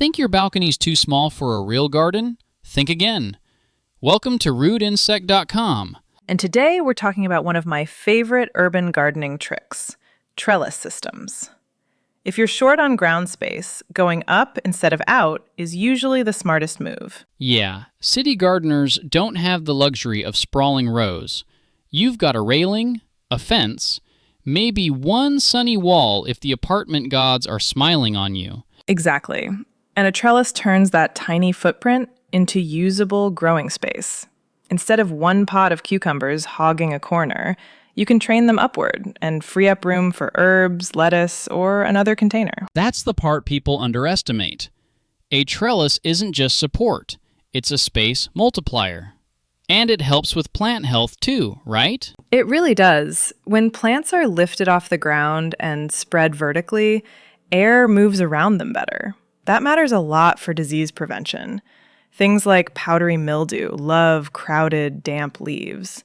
Think your balcony's too small for a real garden? Think again. Welcome to rudeinsect.com. And today we're talking about one of my favorite urban gardening tricks, trellis systems. If you're short on ground space, going up instead of out is usually the smartest move. Yeah, city gardeners don't have the luxury of sprawling rows. You've got a railing, a fence, maybe one sunny wall if the apartment gods are smiling on you. Exactly. And a trellis turns that tiny footprint into usable growing space. Instead of one pot of cucumbers hogging a corner, you can train them upward and free up room for herbs, lettuce, or another container. That's the part people underestimate. A trellis isn't just support, it's a space multiplier. And it helps with plant health too, right? It really does. When plants are lifted off the ground and spread vertically, air moves around them better. That matters a lot for disease prevention. Things like powdery mildew love crowded, damp leaves.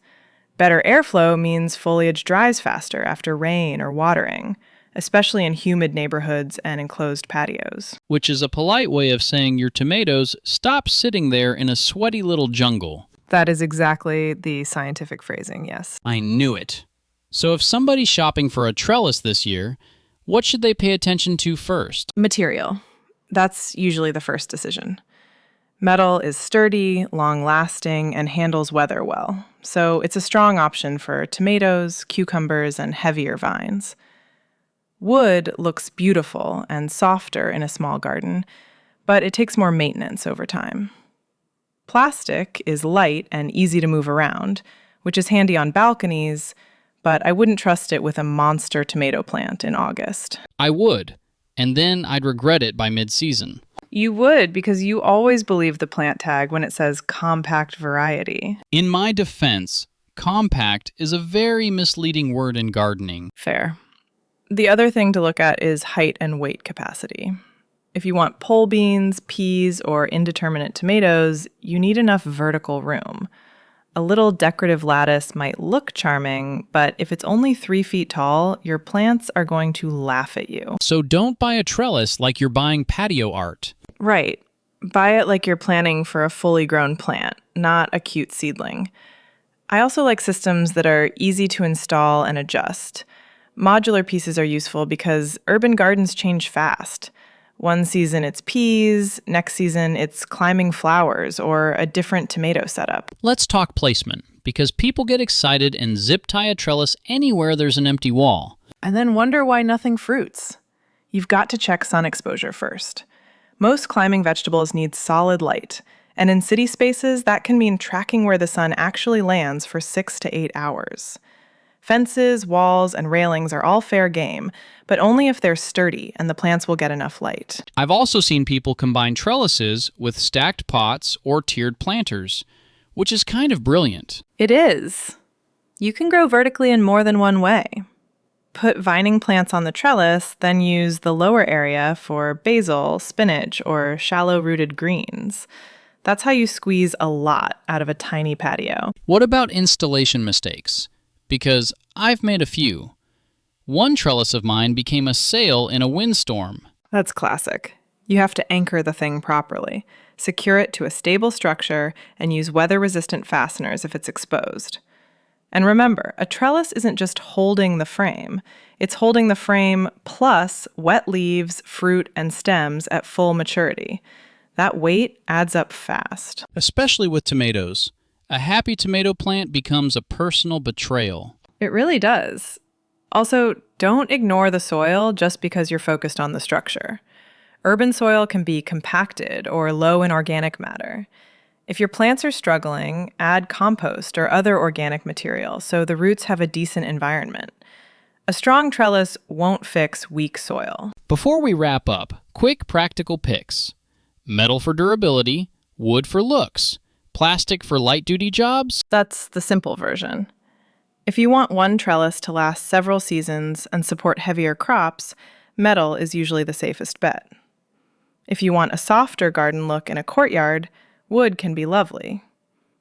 Better airflow means foliage dries faster after rain or watering, especially in humid neighborhoods and enclosed patios. Which is a polite way of saying your tomatoes stop sitting there in a sweaty little jungle. That is exactly the scientific phrasing, yes. I knew it. So if somebody's shopping for a trellis this year, what should they pay attention to first? Material. That's usually the first decision. Metal is sturdy, long-lasting, and handles weather well, so it's a strong option for tomatoes, cucumbers, and heavier vines. Wood looks beautiful and softer in a small garden, but it takes more maintenance over time. Plastic is light and easy to move around, which is handy on balconies, but I wouldn't trust it with a monster tomato plant in August. I would, and then I'd regret it by mid-season. You would, because you always believe the plant tag when it says compact variety. In my defense, compact is a very misleading word in gardening. Fair. The other thing to look at is height and weight capacity. If you want pole beans, peas, or indeterminate tomatoes, you need enough vertical room. A little decorative lattice might look charming, but if it's only 3 feet tall, your plants are going to laugh at you. So don't buy a trellis like you're buying patio art. Right. Buy it like you're planning for a fully grown plant, not a cute seedling. I also like systems that are easy to install and adjust. Modular pieces are useful because urban gardens change fast. One season it's peas, next season it's climbing flowers or a different tomato setup. Let's talk placement, because people get excited and zip tie a trellis anywhere there's an empty wall. And then wonder why nothing fruits. You've got to check sun exposure first. Most climbing vegetables need solid light, and in city spaces that can mean tracking where the sun actually lands for 6 to 8 hours. Fences, walls, and railings are all fair game, but only if they're sturdy and the plants will get enough light. I've also seen people combine trellises with stacked pots or tiered planters, which is kind of brilliant. It is. You can grow vertically in more than one way. Put vining plants on the trellis, then use the lower area for basil, spinach, or shallow-rooted greens. That's how you squeeze a lot out of a tiny patio. What about installation mistakes? Because I've made a few. One trellis of mine became a sail in a windstorm. That's classic. You have to anchor the thing properly, secure it to a stable structure, and use weather-resistant fasteners if it's exposed. And remember, a trellis isn't just holding the frame. It's holding the frame plus wet leaves, fruit, and stems at full maturity. That weight adds up fast. Especially with tomatoes. A happy tomato plant becomes a personal betrayal. It really does. Also, don't ignore the soil just because you're focused on the structure. Urban soil can be compacted or low in organic matter. If your plants are struggling, add compost or other organic material so the roots have a decent environment. A strong trellis won't fix weak soil. Before we wrap up, quick practical picks. Metal for durability, wood for looks, plastic for light-duty jobs. That's the simple version. If you want one trellis to last several seasons and support heavier crops, metal is usually the safest bet. If you want a softer garden look in a courtyard, wood can be lovely.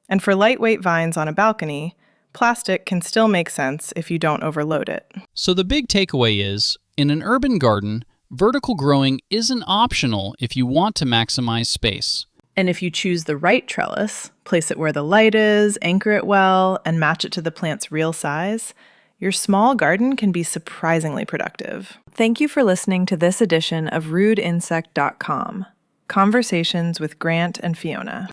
And for lightweight vines on a balcony, plastic can still make sense if you don't overload it. So the big takeaway is, in an urban garden, Vertical growing isn't optional if you want to maximize space. And if you choose the right trellis, place it where the light is, anchor it well, and match it to the plant's real size, your small garden can be surprisingly productive. Thank you for listening to this edition of RudeInsect.com, Conversations with Grant and Fiona.